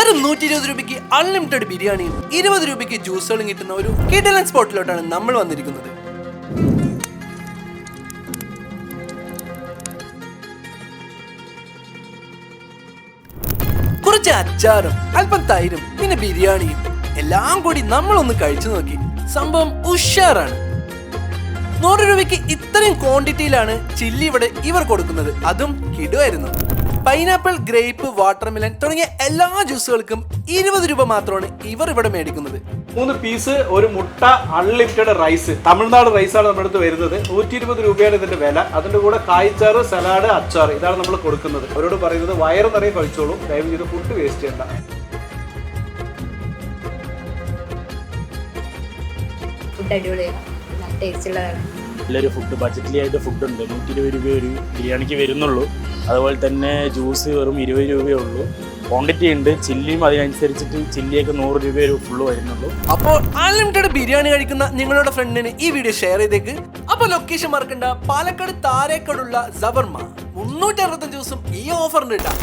വെറും 120 രൂപയ്ക്ക് അൺലിമിറ്റഡ് ബിരിയാണിയും 20 രൂപയ്ക്ക് ജ്യൂസുകളും കിട്ടുന്ന ഒരു കിടിലൻ സ്പോട്ടിലോട്ടാണ് നമ്മൾ വന്നിരിക്കുന്നത്. കുറച്ച് അച്ചാറും അല്പം തൈരും പിന്നെ ബിരിയാണിയും എല്ലാം കൂടി നമ്മളൊന്ന് കഴിച്ചു നോക്കി. സംഭവം ഉഷാറാണ്. 100 രൂപയ്ക്ക് ഇത്രയും ക്വാണ്ടിറ്റിയിലാണ് ചില്ലി ഇവിടെ ഇവർ കൊടുക്കുന്നത്. അതും കിടുവായിരുന്നു. പൈനാപ്പിൾ, ഗ്രേപ്പ്, വാട്ടർമെലൻ തുടങ്ങിയ എല്ലാ ജ്യൂസുകൾക്കും 20 രൂപ മാത്രമാണ് ഇവർ ഇവിടെ മേടിക്കുന്നത്. 3 പീസ്, ഒരു മുട്ട, അൺലിമിറ്റഡ് റൈസ്. തമിഴ്നാട് റൈസാണ് നമ്മുടെ അടുത്ത് വരുന്നത്. 120 രൂപയാണ് ഇതിന്റെ വില. അതിന്റെ കൂടെ കായ്ച്ചാറ്, സലാഡ്, അച്ചാർ ഇതാണ് നമ്മൾ കൊടുക്കുന്നത്. അവരോട് പറയുന്നത് വയറ് നിറയെ കഴിച്ചോളൂ, ദയവ് ചെയ്ത് ഫുഡ് വേസ്റ്റ് ചെയ്യണ്ട. ഫുഡ് അടിപൊളിയാണ്, ടേസ്റ്റ് ഉള്ളതാണ്. നല്ലൊരു ഫുഡ്, ബഡ്ജറ്റിലായിട്ട് ഫുഡുണ്ട്. 120 രൂപ ഒരു ബിരിയാണിക്ക് വരുന്നുള്ളൂ. അതുപോലെ തന്നെ ജ്യൂസ് വെറും 20 രൂപയേ ഉള്ളൂ. ക്വാണ്ടിറ്റി ഉണ്ട്. ചില്ലിയും അതിനനുസരിച്ചിട്ട് ചില്ലിയൊക്കെ 100 രൂപ ഒരു ഫുള്ള് വരുന്നുള്ളൂ. അപ്പോൾ അൺലിമിറ്റഡ് ബിരിയാണി കഴിക്കുന്ന നിങ്ങളുടെ ഫ്രണ്ടിന് ഈ വീഡിയോ ഷെയർ ചെയ്തേക്ക്. അപ്പോൾ ലൊക്കേഷൻ മറക്കണ്ട, പാലക്കാട് താരേക്കടുള്ള സവർമ 365 ദിവസം ഈ ഓഫറിന് കിട്ടാം.